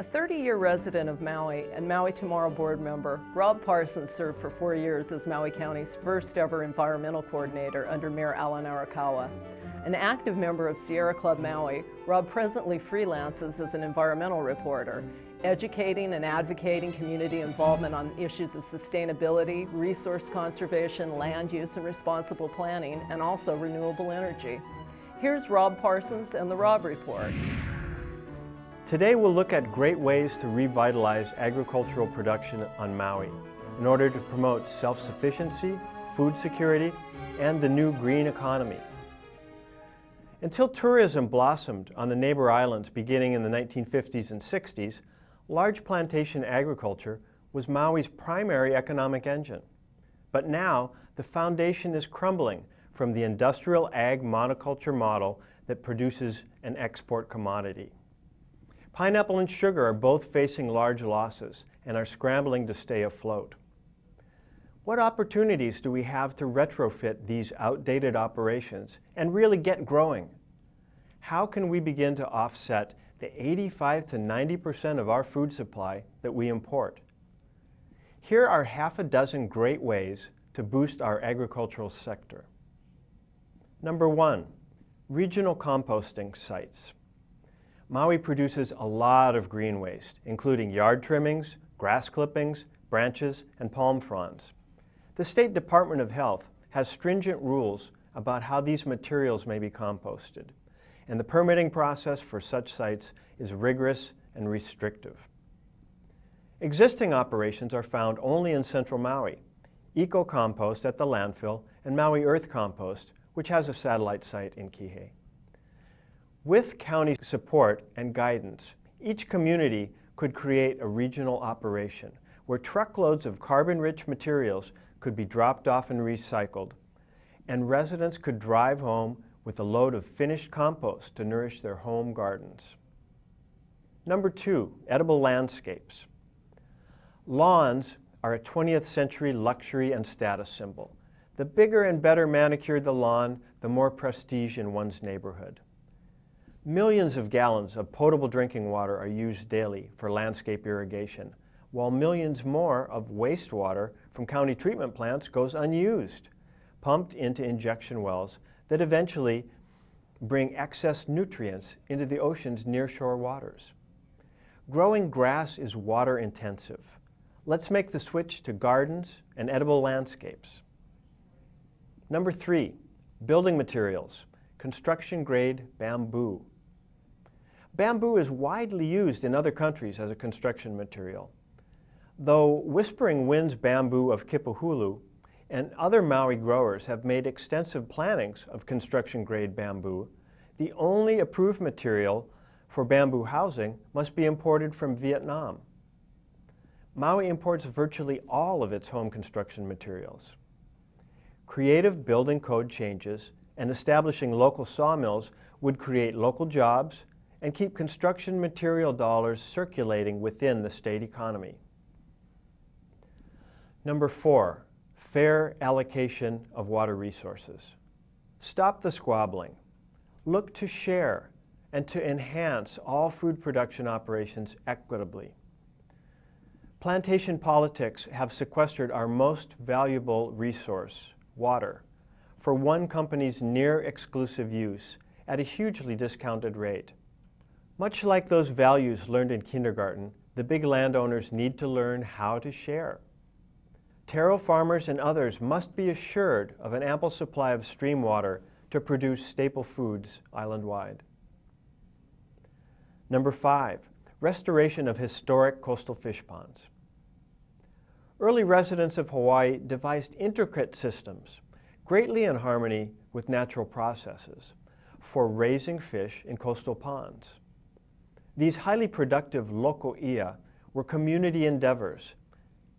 A 30-year resident of Maui and Maui Tomorrow board member, Rob Parsons served for 4 years as Maui County's first ever environmental coordinator under Mayor Alan Arakawa. An active member of Sierra Club Maui, Rob presently freelances as an environmental reporter, educating and advocating community involvement on issues of sustainability, resource conservation, land use and responsible planning, and also renewable energy. Here's Rob Parsons and the Rob Report. Today we'll look at great ways to revitalize agricultural production on Maui in order to promote self-sufficiency, food security, and the new green economy. Until tourism blossomed on the neighbor islands beginning in the 1950s and 60s, large plantation agriculture was Maui's primary economic engine. But now the foundation is crumbling from the industrial ag monoculture model that produces an export commodity. Pineapple and sugar are both facing large losses and are scrambling to stay afloat. What opportunities do we have to retrofit these outdated operations and really get growing? How can we begin to offset the 85 to 90% of our food supply that we import? Here are half a dozen great ways to boost our agricultural sector. Number one, regional composting sites. Maui produces a lot of green waste, including yard trimmings, grass clippings, branches, and palm fronds. The State Department of Health has stringent rules about how these materials may be composted, and the permitting process for such sites is rigorous and restrictive. Existing operations are found only in central Maui: Eco Compost at the landfill and Maui Earth Compost, which has a satellite site in Kihei. With county support and guidance, each community could create a regional operation where truckloads of carbon-rich materials could be dropped off and recycled, and residents could drive home with a load of finished compost to nourish their home gardens. Number two, edible landscapes. Lawns are a 20th century luxury and status symbol. The bigger and better manicured the lawn, the more prestige in one's neighborhood. Millions of gallons of potable drinking water are used daily for landscape irrigation, while millions more of wastewater from county treatment plants goes unused, pumped into injection wells that eventually bring excess nutrients into the ocean's nearshore waters. Growing grass is water intensive. Let's make the switch to gardens and edible landscapes. Number three, building materials, construction-grade bamboo. Bamboo is widely used in other countries as a construction material. Though Whispering Winds bamboo of Kipahulu and other Maui growers have made extensive plantings of construction-grade bamboo, the only approved material for bamboo housing must be imported from Vietnam. Maui imports virtually all of its home construction materials. Creative building code changes and establishing local sawmills would create local jobs and keep construction material dollars circulating within the state economy. Number four, fair allocation of water resources. Stop the squabbling. Look to share and to enhance all food production operations equitably. Plantation politics have sequestered our most valuable resource, water, for one company's near-exclusive use at a hugely discounted rate. Much like those values learned in kindergarten, the big landowners need to learn how to share. Taro farmers and others must be assured of an ample supply of stream water to produce staple foods island-wide. Number five, restoration of historic coastal fish ponds. Early residents of Hawaii devised intricate systems, greatly in harmony with natural processes, for raising fish in coastal ponds. These highly productive loko ia were community endeavors,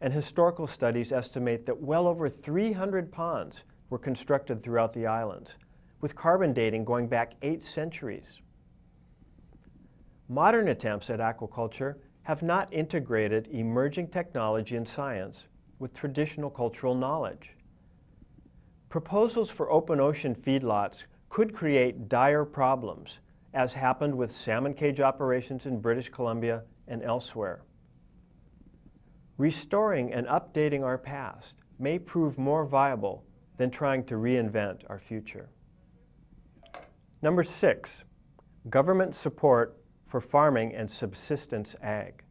and historical studies estimate that well over 300 ponds were constructed throughout the islands, with carbon dating going back 8 centuries. Modern attempts at aquaculture have not integrated emerging technology and science with traditional cultural knowledge. Proposals for open ocean feedlots could create dire problems as happened with salmon cage operations in British Columbia and elsewhere. Restoring and updating our past may prove more viable than trying to reinvent our future. Number 6, government support for farming and subsistence ag.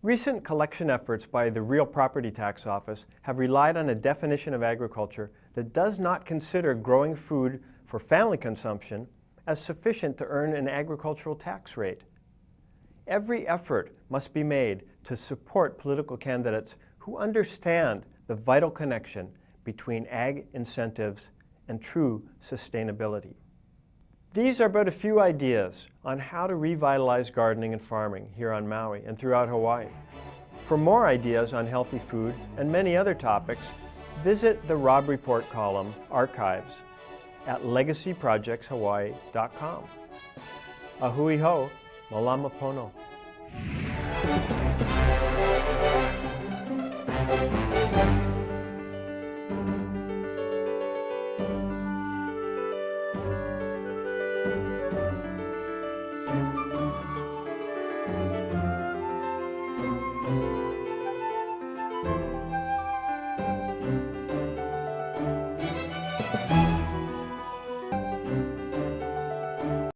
Recent collection efforts by the Real Property Tax Office have relied on a definition of agriculture that does not consider growing food for family consumption as sufficient to earn an agricultural tax rate. Every effort must be made to support political candidates who understand the vital connection between ag incentives and true sustainability. These are but a few ideas on how to revitalize gardening and farming here on Maui and throughout Hawaii. For more ideas on healthy food and many other topics, visit the Rob Report column archives at legacyprojectshawaii.com. Ahui ho, malama pono.